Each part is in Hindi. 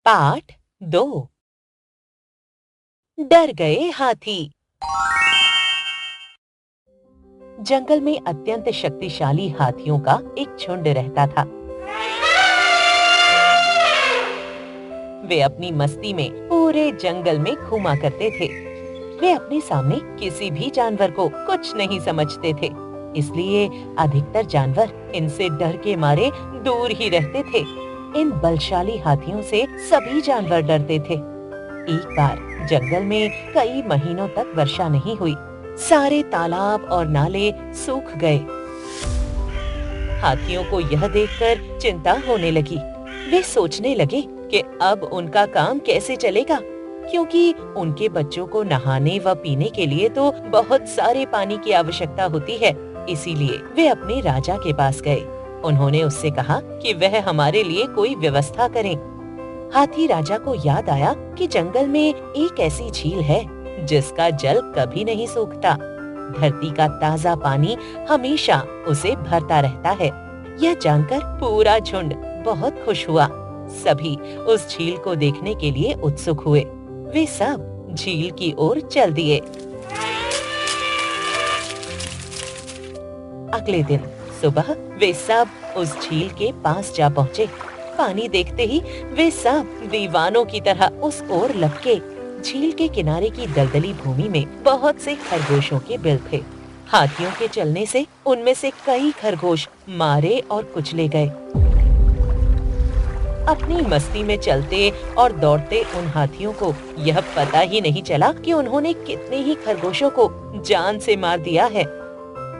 पाठ 2। डर गए हाथी। जंगल में अत्यंत शक्तिशाली हाथियों का एक झुंड रहता था। वे अपनी मस्ती में पूरे जंगल में घूमा करते थे। वे अपने सामने किसी भी जानवर को कुछ नहीं समझते थे, इसलिए अधिकतर जानवर इनसे डर के मारे दूर ही रहते थे। इन बलशाली हाथियों से सभी जानवर डरते थे। एक बार जंगल में कई महीनों तक वर्षा नहीं हुई। सारे तालाब और नाले सूख गए। हाथियों को यह देखकर चिंता होने लगी। वे सोचने लगे कि अब उनका काम कैसे चलेगा, क्योंकि उनके बच्चों को नहाने व पीने के लिए तो बहुत सारे पानी की आवश्यकता होती है। इसीलिए वे अपने राजा के पास गए। उन्होंने उससे कहा कि वह हमारे लिए कोई व्यवस्था करे। हाथी राजा को याद आया कि जंगल में एक ऐसी झील है जिसका जल कभी नहीं सूखता। धरती का ताजा पानी हमेशा उसे भरता रहता है। यह जानकर पूरा झुंड बहुत खुश हुआ। सभी उस झील को देखने के लिए उत्सुक हुए। वे सब झील की ओर चल दिए। अगले दिन सुबह वे सब उस झील के पास जा पहुँचे। पानी देखते ही वे सब दीवानों की तरह उस ओर लपके। झील के किनारे की दलदली भूमि में बहुत से खरगोशों के बिल थे। हाथियों के चलने से उनमें से कई खरगोश मारे और कुचले गए। अपनी मस्ती में चलते और दौड़ते उन हाथियों को यह पता ही नहीं चला कि उन्होंने कितने ही खरगोशों को जान से मार दिया है।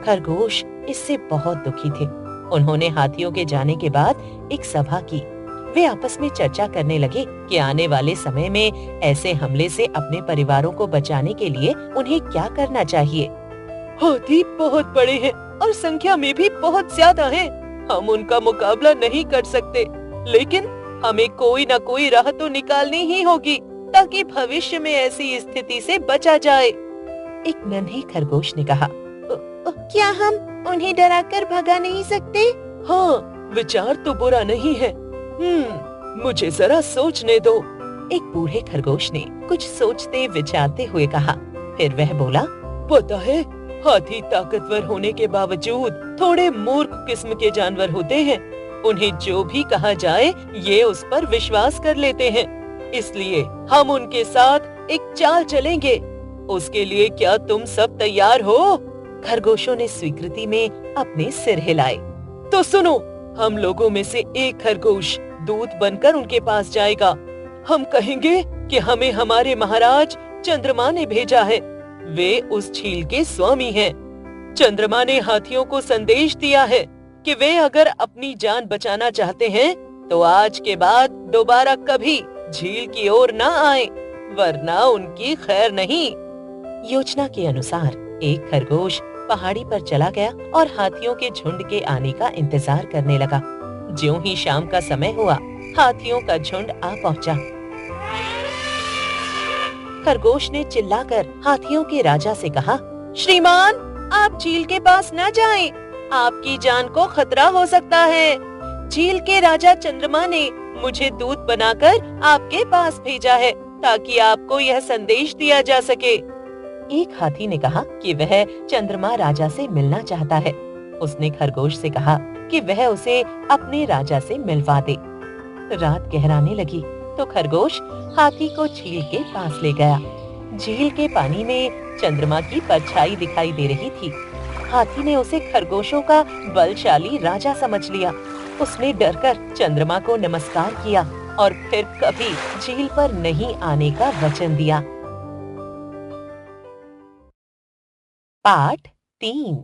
खरगोश इससे बहुत दुखी थे। उन्होंने हाथियों के जाने के बाद एक सभा की। वे आपस में चर्चा करने लगे कि आने वाले समय में ऐसे हमले से अपने परिवारों को बचाने के लिए उन्हें क्या करना चाहिए। हाथी बहुत बड़े हैं और संख्या में भी बहुत ज्यादा हैं। हम उनका मुकाबला नहीं कर सकते, लेकिन हमें कोई न कोई राह तो निकालनी ही होगी ताकि भविष्य में ऐसी स्थिति से बचा जाए। एक नन्हे खरगोश ने कहा, क्या हम उन्हें डराकर भगा नहीं सकते? हाँ, विचार तो बुरा नहीं है। मुझे जरा सोचने दो। एक बूढ़े खरगोश ने कुछ सोचते विचारते हुए कहा। फिर वह बोला, पता है, हाथी ताकतवर होने के बावजूद थोड़े मूर्ख किस्म के जानवर होते हैं। उन्हें जो भी कहा जाए ये उस पर विश्वास कर लेते हैं। इसलिए हम उनके साथ एक चाल चलेंगे। उसके लिए क्या तुम सब तैयार हो? खरगोशों ने स्वीकृति में अपने सिर हिलाए। तो सुनो, हम लोगों में से एक खरगोश दूत बनकर उनके पास जाएगा। हम कहेंगे कि हमें हमारे महाराज चंद्रमा ने भेजा है। वे उस झील के स्वामी हैं। चंद्रमा ने हाथियों को संदेश दिया है कि वे अगर अपनी जान बचाना चाहते हैं तो आज के बाद दोबारा कभी झील की ओर न आए, वरना उनकी खैर नहीं। योजना के अनुसार एक खरगोश पहाड़ी पर चला गया और हाथियों के झुंड के आने का इंतजार करने लगा। ज्यों ही शाम का समय हुआ, हाथियों का झुंड आ पहुंचा। खरगोश ने चिल्लाकर हाथियों के राजा से कहा, श्रीमान, आप झील के पास न जाएं, आपकी जान को खतरा हो सकता है। झील के राजा चंद्रमा ने मुझे दूत बनाकर आपके पास भेजा है ताकि आपको यह संदेश दिया जा सके। एक हाथी ने कहा कि वह चंद्रमा राजा से मिलना चाहता है। उसने खरगोश से कहा कि वह उसे अपने राजा से मिलवा दे। रात गहराने लगी तो खरगोश हाथी को झील के पास ले गया। झील के पानी में चंद्रमा की परछाई दिखाई दे रही थी। हाथी ने उसे खरगोशों का बलशाली राजा समझ लिया। उसने डरकर चंद्रमा को नमस्कार किया और फिर कभी झील पर नहीं आने का वचन दिया। पाठ 3।